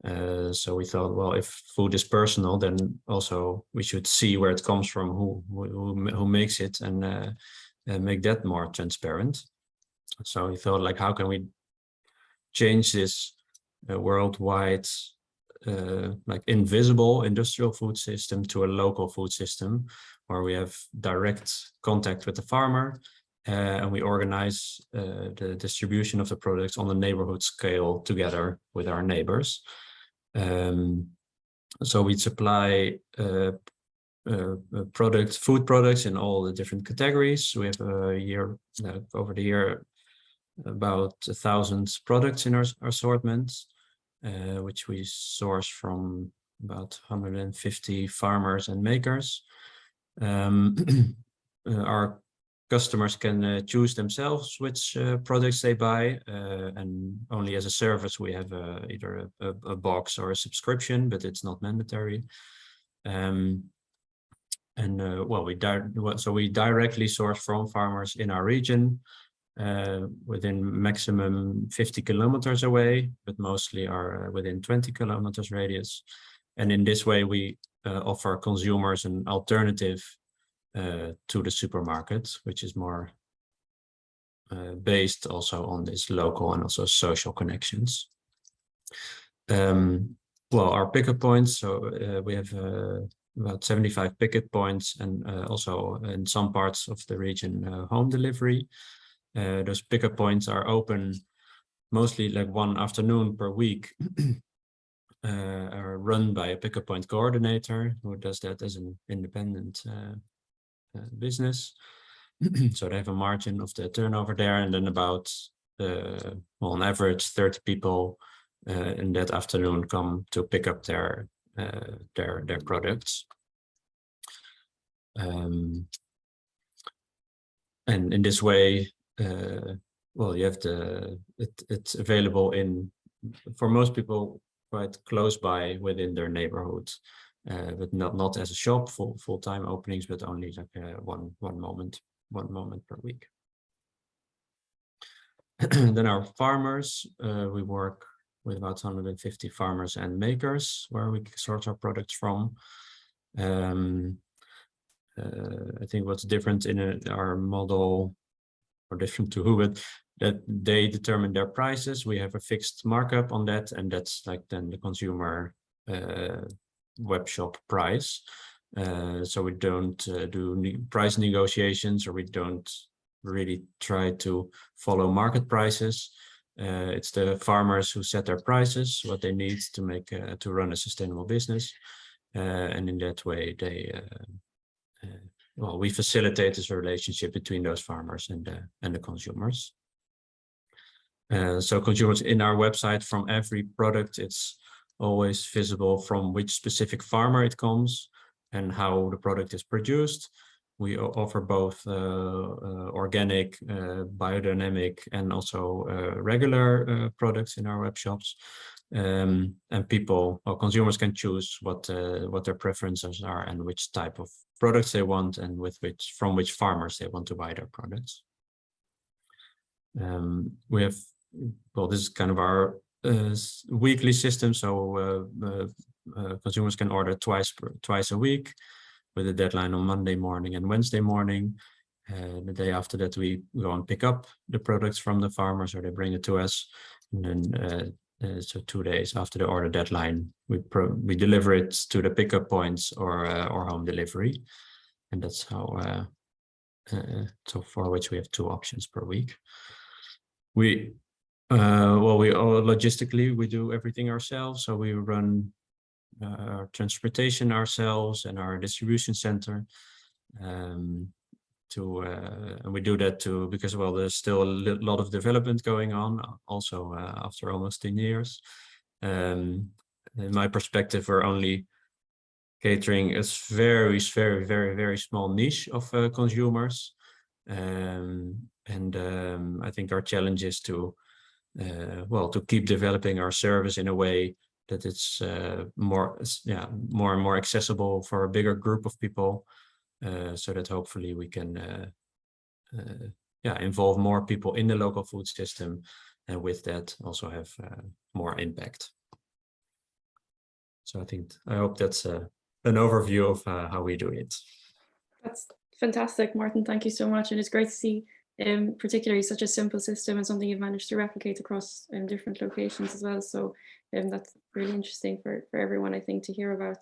So we thought, well, if food is personal, then also we should see where it comes from, who makes it, and make that more transparent. So we thought, like, how can we change this worldwide, like invisible industrial food system to a local food system where we have direct contact with the farmer. And we organize the distribution of the products on the neighborhood scale together with our neighbors. So we supply food products in all the different categories. We have over the year about 1,000 products in our assortment, which we source from about 150 farmers and makers. Our customers can choose themselves which products they buy, and only as a service we have either a box or a subscription, but it's not mandatory. Well, we directly source from farmers in our region, within maximum 50 kilometers away, but mostly are within 20 kilometers radius. And in this way, we offer consumers an alternative to the supermarket, which is more based also on this local and also social connections. Well, our pickup points, so we have about 75 pickup points, and also in some parts of the region, home delivery. Those pickup points are open mostly like one afternoon per week, are run by a pickup point coordinator who does that as an independent business. So they have a margin of the turnover there, and then about well, on average 30 people in that afternoon come to pick up their products. And in this way, well, you have it's available for most people quite close by within their neighborhood, but not as a shop full-time openings, but only like one moment per week. Then our farmers, we work with about 150 farmers and makers where we source our products from. I think what's different in our model, or different to who, but that they determine their prices. We have a fixed markup on that, and that's like then the consumer web shop price. So we don't do price negotiations, or we don't really try to follow market prices. It's the farmers who set their prices, what they need to make to run a sustainable business, and in that way they well, we facilitate this relationship between those farmers and the consumers. So consumers in our website, from every product, it's always visible from which specific farmer it comes and how the product is produced. We offer both organic, biodynamic, and also regular products in our web shops. And people or consumers can choose what their preferences are and which type of products they want, and from which farmers they want to buy their products. We have, well, this is kind of our weekly system, so consumers can order twice a week, with a deadline on Monday morning and Wednesday morning. The day after that, we go and pick up the products from the farmers, or they bring it to us. And then, so 2 days after the order deadline, we deliver it to the pickup points or home delivery. And that's how, so for which we have 2 options per week. We logistically, we do everything ourselves. So we run our transportation ourselves and our distribution center. And we do that because, well, there's still a lot of development going on also after almost 10 years. In my perspective, we're only catering a very, very, very, very small niche of consumers. I think our challenge is to keep developing our service in a way that it's more and more accessible for a bigger group of people, so that hopefully we can involve more people in the local food system, and with that also have more impact. So I hope that's an overview of how we do it. That's fantastic, Maarten. Thank you so much. And it's great to see particularly such a simple system and something you've managed to replicate across different locations as well. So that's really interesting for everyone, I think, to hear about.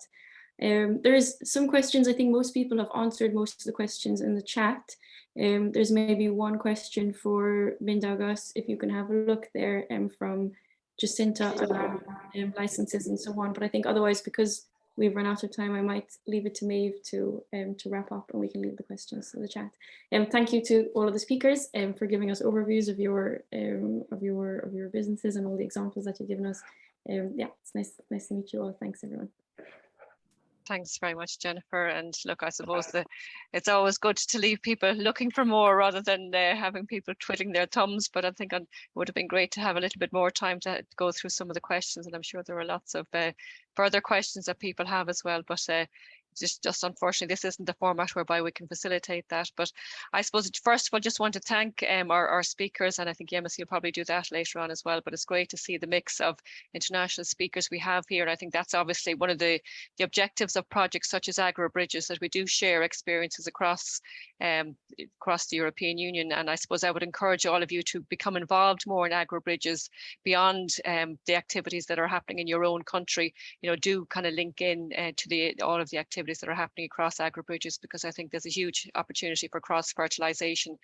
There's some questions. I think most people have answered most of the questions in the chat. There's maybe one question for Mindaugas, if you can have a look there, from Jacinta around licenses and so on. But I think otherwise, because we've run out of time, I might leave it to Maeve to wrap up, and we can leave the questions in the chat. Thank you to all of the speakers for giving us overviews of your businesses and all the examples that you've given us. Yeah, it's nice to meet you all. Thanks, everyone. Thanks very much, Jennifer. And look, I suppose it's always good to leave people looking for more rather than having people twiddling their thumbs. But I think it would have been great to have a little bit more time to go through some of the questions. And I'm sure there are lots of further questions that people have as well. But just unfortunately, this isn't the format whereby we can facilitate that. But I suppose, first of all, just want to thank our speakers, and I think Yemis, you'll probably do that later on as well. But it's great to see the mix of international speakers we have here. And I think that's obviously one of the objectives of projects such as agroBRIDGES, that we do share experiences across the European Union. And I suppose I would encourage all of you to become involved more in agroBRIDGES beyond the activities that are happening in your own country. You know, do kind of link in to all of the activities activities that are happening across agroBRIDGES, because I think there's a huge opportunity for cross-fertilization.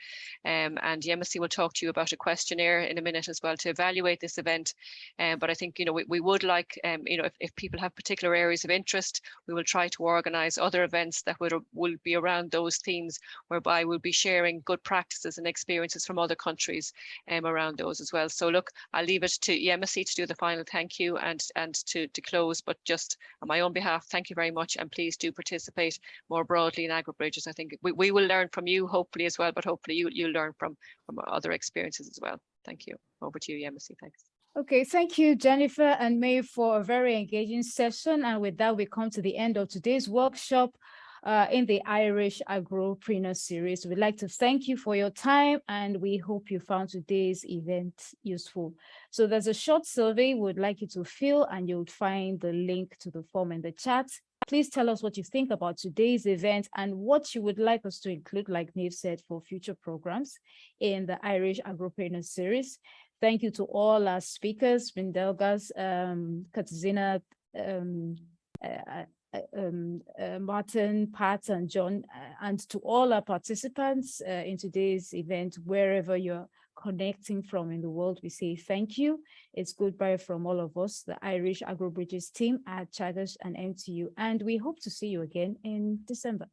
And Yemisi will talk to you about a questionnaire in a minute as well to evaluate this event. But I think, we would like, if people have particular areas of interest, we will try to organize other events that will be around those themes, whereby we'll be sharing good practices and experiences from other countries around those as well. So look, I'll leave it to Yemisi to do the final thank you and to close, but just on my own behalf, thank you very much, and please do participate more broadly in agroBRIDGES. I think we will learn from you hopefully as well, but hopefully you'll learn from other experiences as well. Thank you. Over to you, Yemisi. Thanks. Okay, thank you, Jennifer and May, for a very engaging session. And with that, we come to the end of today's workshop in the Irish Agropreneur Series. We'd like to thank you for your time, and we hope you found today's event useful. So there's a short survey we'd like you to fill, and you'll find the link to the form in the chat. Please tell us what you think about today's event and what you would like us to include, like Neve said, for future programs in the Irish Agropreneur Series. Thank you to all our speakers, Mindaugas, Katarzyna, Maarten, Pat, and John, and to all our participants in today's event, wherever you're connecting from in the world, we say thank you. It's goodbye from all of us, the Irish agroBRIDGES team at TEAGASC and MTU, and we hope to see you again in December.